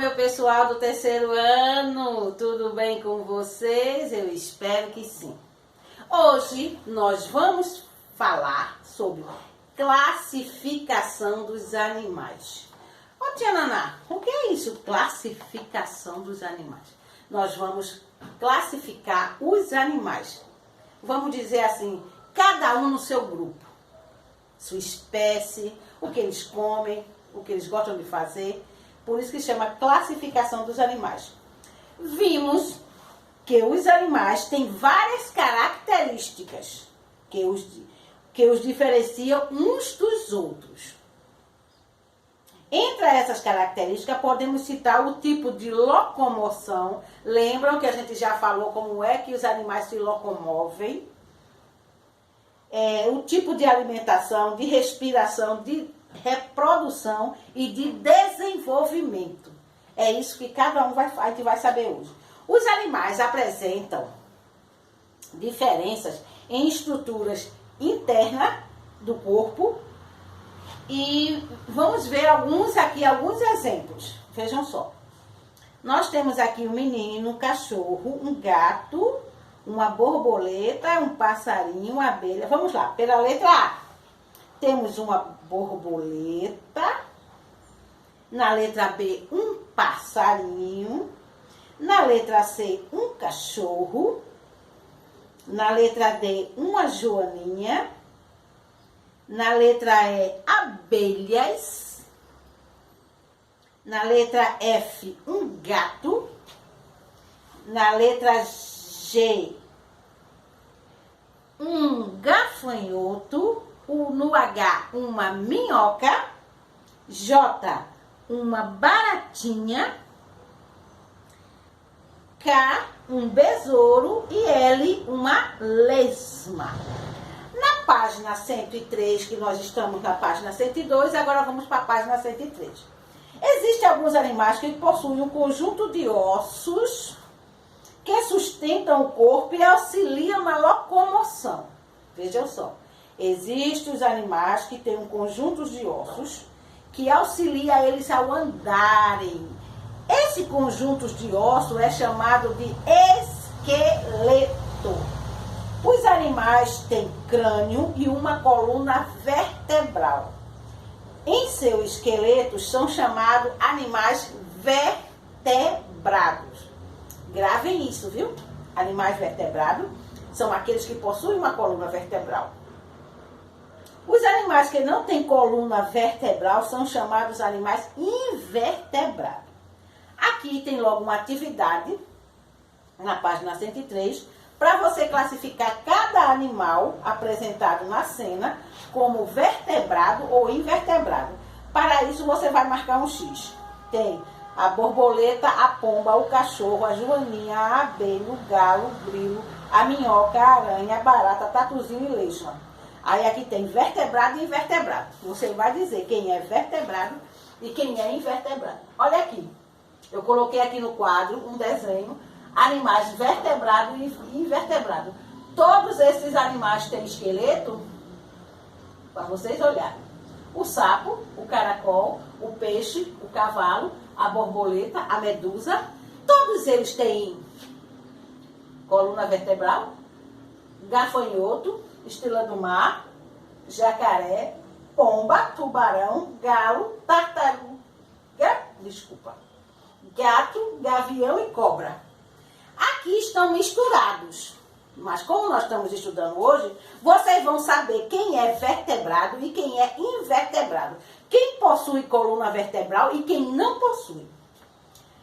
meu pessoal do terceiro ano, tudo bem com vocês? Eu espero que sim. Hoje nós vamos falar sobre classificação dos animais. Ô tia Naná, o que é isso, classificação dos animais? Nós vamos classificar os animais. Vamos dizer assim, cada um no seu grupo. Sua espécie, o que eles comem, o que eles gostam de fazer. Por isso que chama classificação dos animais. Vimos que os animais têm várias características que os diferenciam uns dos outros. Entre essas características, podemos citar o tipo de locomoção. Lembram que a gente já falou como é que os animais se locomovem? O tipo de alimentação, de respiração, de reprodução e de desenvolvimento. É isso que cada um a gente vai saber hoje. Os animais apresentam diferenças em estruturas internas do corpo e vamos ver alguns exemplos. Vejam só. Nós temos aqui um menino, um cachorro, um gato, uma borboleta, um passarinho, uma abelha. Vamos lá, pela letra A. Temos uma borboleta. Na letra B, um passarinho. Na letra C, um cachorro. Na letra D, uma joaninha. Na letra E, abelhas. Na letra F, um gato. Na letra G, um gafanhoto. No H, uma minhoca. J, uma baratinha. K, um besouro. E L, uma lesma. Na página 103, que nós estamos na página 102, agora vamos para a página 103. Existem alguns animais que possuem um conjunto de ossos que sustentam o corpo e auxiliam na locomoção. Vejam só. Existem os animais que têm um conjunto de ossos que auxilia eles ao andarem. Esse conjunto de ossos é chamado de esqueleto. Os animais têm crânio e uma coluna vertebral. Em seu esqueleto são chamados animais vertebrados. Gravem isso, viu? Animais vertebrados são aqueles que possuem uma coluna vertebral. Os animais que não têm coluna vertebral são chamados animais invertebrados. Aqui tem logo uma atividade, na página 103, para você classificar cada animal apresentado na cena como vertebrado ou invertebrado. Para isso você vai marcar um X. Tem a borboleta, a pomba, o cachorro, a joaninha, a abelha, o galo, o grilo, a minhoca, a aranha, a barata, tatuzinho e lesma. Aí aqui tem vertebrado e invertebrado. Você vai dizer quem é vertebrado e quem é invertebrado. Olha aqui. Eu coloquei aqui no quadro um desenho. Animais vertebrados e invertebrados. Todos esses animais têm esqueleto. Para vocês olharem. O sapo, o caracol, o peixe, o cavalo, a borboleta, a medusa. Todos eles têm coluna vertebral, gafanhoto, estrela do mar, jacaré, pomba, tubarão, galo, tartaruga, gato, gavião e cobra. Aqui estão misturados, mas como nós estamos estudando hoje, vocês vão saber quem é vertebrado e quem é invertebrado. Quem possui coluna vertebral e quem não possui.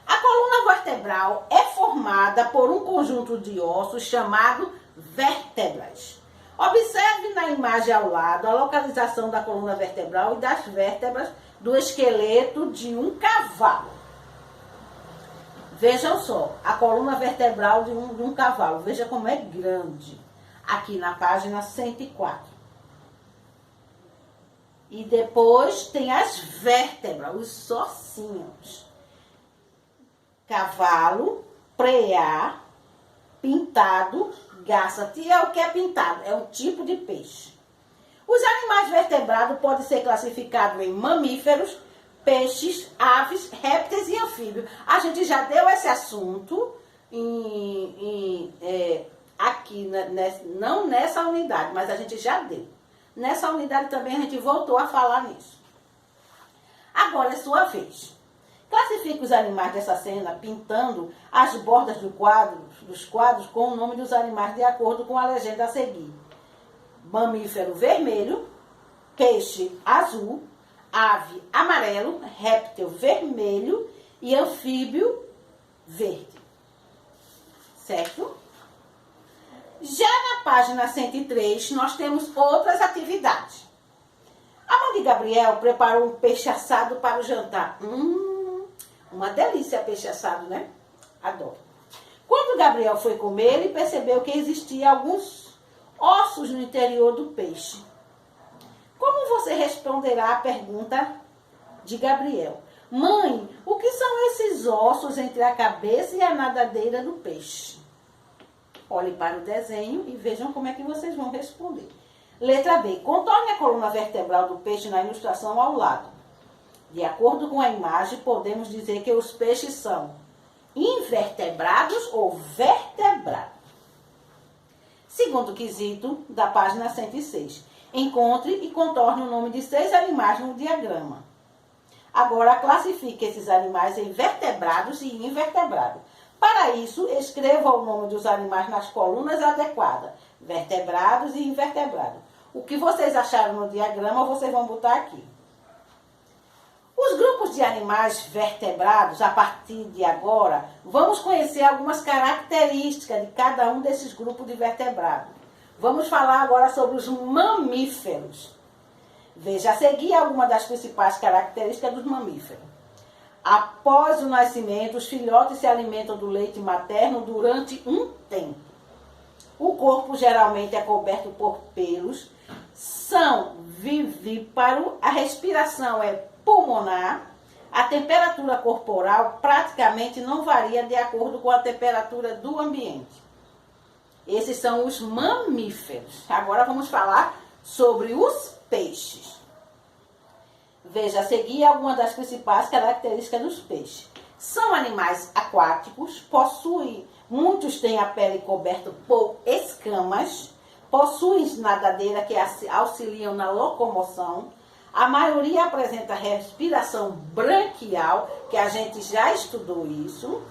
A coluna vertebral é formada por um conjunto de ossos chamado vértebras. Observe na imagem ao lado a localização da coluna vertebral e das vértebras do esqueleto de um cavalo. Vejam só, a coluna vertebral de um cavalo. Veja como é grande. Aqui na página 104. E depois tem as vértebras, os ossinhos. Cavalo, preá, pintado, garça. É o que é pintado? É um tipo de peixe. Os animais vertebrados podem ser classificados em mamíferos, peixes, aves, répteis e anfíbios. A gente já deu esse assunto aqui, não nessa unidade, mas a gente já deu. Nessa unidade também a gente voltou a falar nisso. Agora é sua vez. Classifique os animais dessa cena pintando as bordas dos quadros com o nome dos animais de acordo com a legenda a seguir. Mamífero vermelho, peixe azul, ave amarelo, réptil vermelho e anfíbio verde. Certo? Já na página 103, nós temos outras atividades. A mãe de Gabriel preparou um peixe assado para o jantar. Uma delícia peixe assado, né? Adoro. Quando Gabriel foi comer, ele percebeu que existiam alguns ossos no interior do peixe. Como você responderá à pergunta de Gabriel? Mãe, o que são esses ossos entre a cabeça e a nadadeira do peixe? Olhem para o desenho e vejam como é que vocês vão responder. Letra B. Contorne a coluna vertebral do peixe na ilustração ao lado. De acordo com a imagem, podemos dizer que os peixes são invertebrados ou vertebrados. Segundo quesito da página 106. Encontre e contorne o nome de 6 animais no diagrama. Agora, classifique esses animais em vertebrados e invertebrados. Para isso, escreva o nome dos animais nas colunas adequadas. Vertebrados e invertebrados. O que vocês acharam no diagrama, vocês vão botar aqui. Os grupos de animais vertebrados, a partir de agora, vamos conhecer algumas características de cada um desses grupos de vertebrados. Vamos falar agora sobre os mamíferos. Veja a seguir algumas das principais características dos mamíferos. Após o nascimento, os filhotes se alimentam do leite materno durante um tempo. O corpo geralmente é coberto por pelos, são vivíparos, a respiração é pulmonar, a temperatura corporal praticamente não varia de acordo com a temperatura do ambiente. Esses são os mamíferos. Agora vamos falar sobre os peixes. Veja a seguir algumas das principais características dos peixes. São animais aquáticos, muitos têm a pele coberta por escamas, possuem nadadeira que auxiliam na locomoção. A maioria apresenta respiração branquial, que a gente já estudou isso.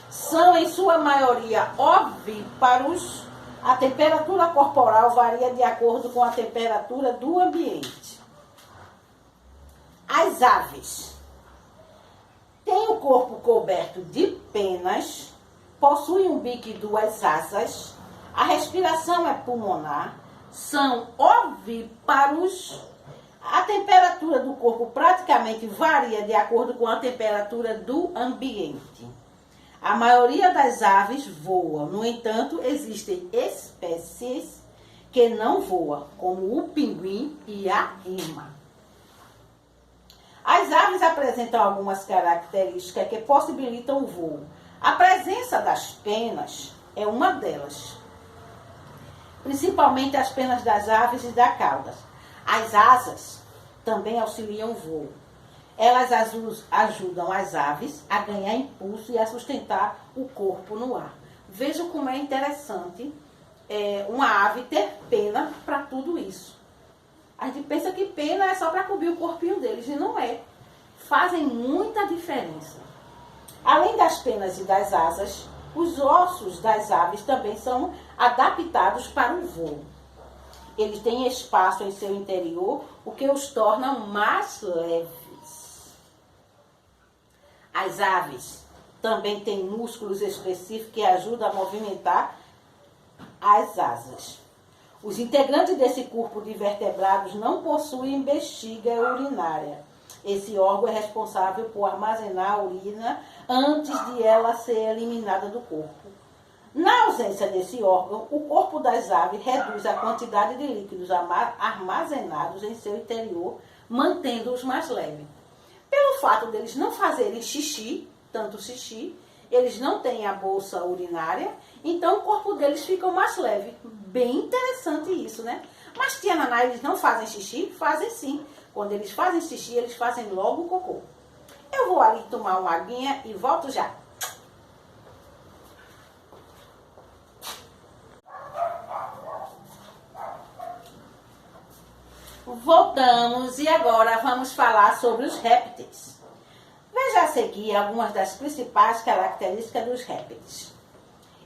São, em sua maioria, ovíparos. A temperatura corporal varia de acordo com a temperatura do ambiente. As aves têm o corpo coberto de penas, possuem um bico e 2 asas, a respiração é pulmonar, são ovíparos. A temperatura do corpo praticamente varia de acordo com a temperatura do ambiente. A maioria das aves voa, no entanto, existem espécies que não voam, como o pinguim e a ema. As aves apresentam algumas características que possibilitam o voo. A presença das penas é uma delas, principalmente as penas das aves e da cauda. As asas também auxiliam o voo. Elas ajudam as aves a ganhar impulso e a sustentar o corpo no ar. Vejam como é interessante uma ave ter pena para tudo isso. A gente pensa que pena é só para cobrir o corpinho deles, e não é. Fazem muita diferença. Além das penas e das asas, os ossos das aves também são adaptados para o voo. Eles têm espaço em seu interior, o que os torna mais leves. As aves também têm músculos específicos que ajudam a movimentar as asas. Os integrantes desse corpo de vertebrados não possuem bexiga urinária. Esse órgão é responsável por armazenar a urina antes de ela ser eliminada do corpo. Na ausência desse órgão, o corpo das aves reduz a quantidade de líquidos armazenados em seu interior, mantendo-os mais leves. Pelo fato deles não fazerem xixi, eles não têm a bolsa urinária, então o corpo deles fica mais leve. Bem interessante isso, né? Mas, tia Naná, eles não fazem xixi? Fazem sim. Quando eles fazem xixi, eles fazem logo cocô. Eu vou ali tomar uma aguinha e volto já. Voltamos e agora vamos falar sobre os répteis. Veja a seguir algumas das principais características dos répteis.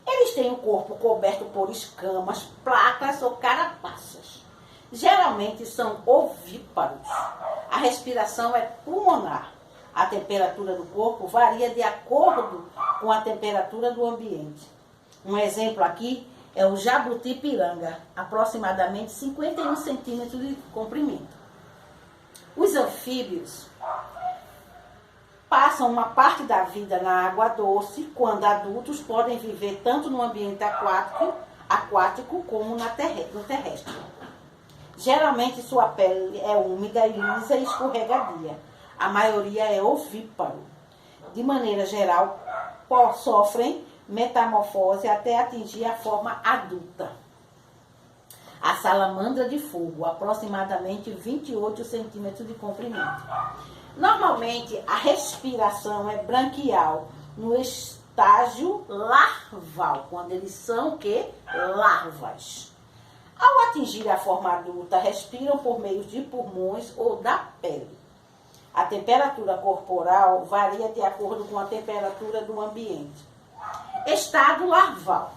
Eles têm o corpo coberto por escamas, placas ou carapaças. Geralmente são ovíparos. A respiração é pulmonar. A temperatura do corpo varia de acordo com a temperatura do ambiente. Um exemplo aqui é o jabuti-piranga, aproximadamente 51 centímetros de comprimento. Os anfíbios passam uma parte da vida na água doce, quando adultos podem viver tanto no ambiente aquático como no terrestre. Geralmente sua pele é úmida, lisa e escorregadia. A maioria é ovíparo. De maneira geral, sofrem metamorfose até atingir a forma adulta. A salamandra de fogo, aproximadamente 28 centímetros de comprimento. Normalmente, a respiração é branquial no estágio larval, quando eles são o quê? Larvas. Ao atingir a forma adulta, respiram por meio de pulmões ou da pele. A temperatura corporal varia de acordo com a temperatura do ambiente. Estado larval.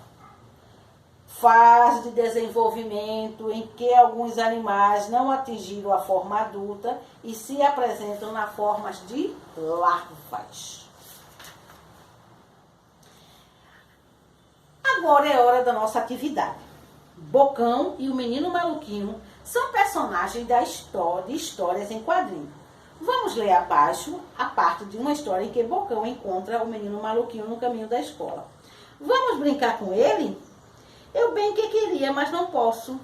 Fase de desenvolvimento em que alguns animais não atingiram a forma adulta e se apresentam na forma de larvas. Agora é hora da nossa atividade. Bocão e o Menino Maluquinho são personagens de histórias em quadrinhos. Vamos ler abaixo a parte de uma história em que Bocão encontra o Menino Maluquinho no caminho da escola. Vamos brincar com ele? Eu bem que queria, mas não posso.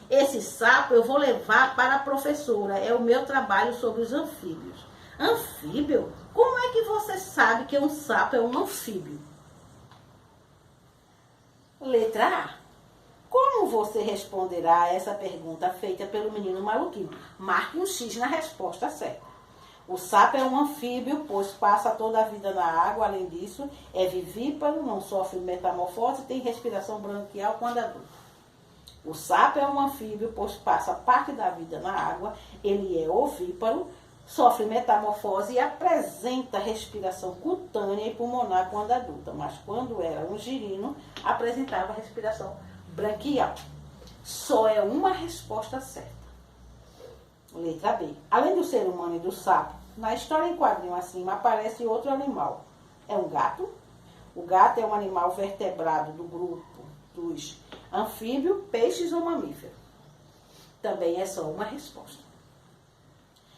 Esse sapo eu vou levar para a professora. É o meu trabalho sobre os anfíbios. Anfíbio? Como é que você sabe que um sapo é um anfíbio? Letra A. Como você responderá a essa pergunta feita pelo Menino Maluquinho? Marque um X na resposta certa. O sapo é um anfíbio, pois passa toda a vida na água. Além disso, é vivíparo, não sofre metamorfose e tem respiração branquial quando adulto. O sapo é um anfíbio, pois passa parte da vida na água. Ele é ovíparo, sofre metamorfose e apresenta respiração cutânea e pulmonar quando adulta. Mas quando era um girino, apresentava respiração branquial. Só é uma resposta certa. Letra B. Além do ser humano e do sapo, na história em quadrinho acima aparece outro animal. É um gato. O gato é um animal vertebrado do grupo dos anfíbios, peixes ou mamíferos. Também é só uma resposta.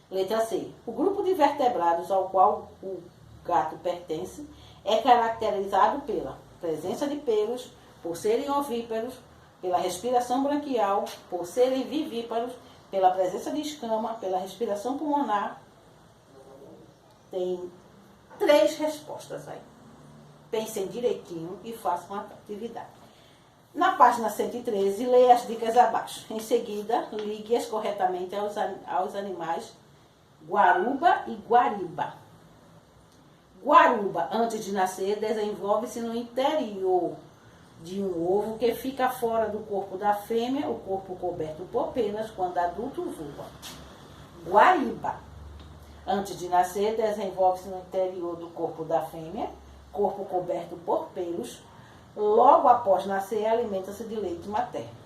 Letra C. O grupo de vertebrados ao qual o gato pertence é caracterizado pela presença de pelos, por serem ovíparos, pela respiração branquial, por serem vivíparos, pela presença de escama, pela respiração pulmonar. Tem 3 respostas aí. Pensem direitinho e façam a atividade. Na página 113, leia as dicas abaixo. Em seguida, ligue-as corretamente aos animais guaruba e guariba. Guaruba, antes de nascer, desenvolve-se no interior de um ovo que fica fora do corpo da fêmea, o corpo coberto por penas, quando adulto voa. Guariba, antes de nascer, desenvolve-se no interior do corpo da fêmea, corpo coberto por pelos. Logo após nascer, alimenta-se de leite materno.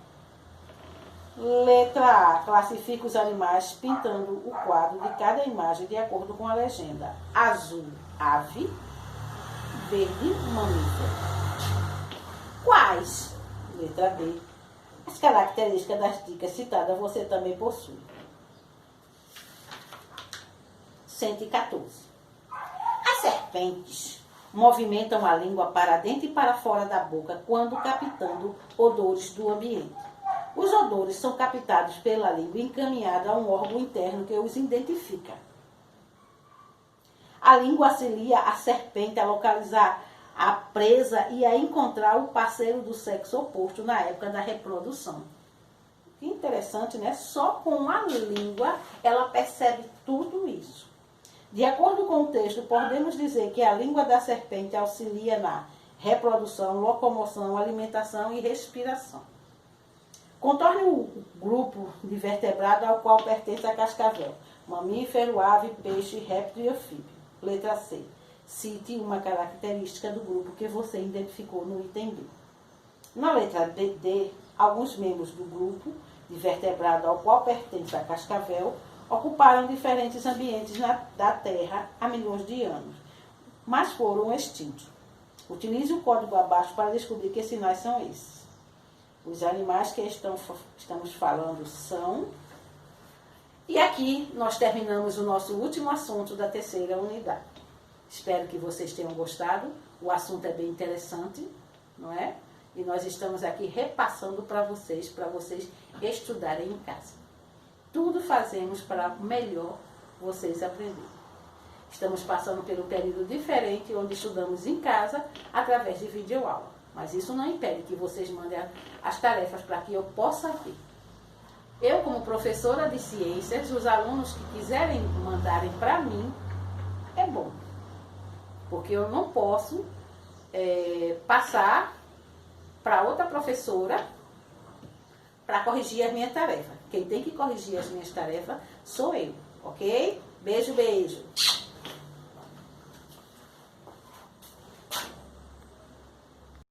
Letra A. Classifica os animais pintando o quadro de cada imagem de acordo com a legenda. Azul, ave. Verde, mamífero. Quais? Letra B. As características das dicas citadas você também possui. 114. As serpentes movimentam a língua para dentro e para fora da boca quando captando odores do ambiente. Os odores são captados pela língua encaminhada a um órgão interno que os identifica. A língua auxilia a serpente a localizar a presa e a encontrar o parceiro do sexo oposto na época da reprodução. Que interessante, né? Só com a língua ela percebe tudo isso. De acordo com o texto, podemos dizer que a língua da serpente auxilia na reprodução, locomoção, alimentação e respiração. Contorne o grupo de vertebrado ao qual pertence a cascavel. Mamífero, ave, peixe, réptil e anfíbio. Letra C. Cite uma característica do grupo que você identificou no item B. Na letra D, alguns membros do grupo de vertebrado ao qual pertence a cascavel ocuparam diferentes ambientes da Terra há milhões de anos, mas foram extintos. Utilize o código abaixo para descobrir que sinais são esses. Os animais que estamos falando são... E aqui nós terminamos o nosso último assunto da terceira unidade. Espero que vocês tenham gostado. O assunto é bem interessante, não é? E nós estamos aqui repassando para vocês estudarem em casa. Tudo fazemos para melhor vocês aprenderem. Estamos passando pelo período diferente, onde estudamos em casa, através de videoaula. Mas isso não impede que vocês mandem as tarefas para que eu possa ver. Eu, como professora de ciências, os alunos que quiserem mandarem para mim, é bom. Porque eu não posso passar para outra professora para corrigir as minhas tarefas. Quem tem que corrigir as minhas tarefas sou eu, ok? Beijo, beijo.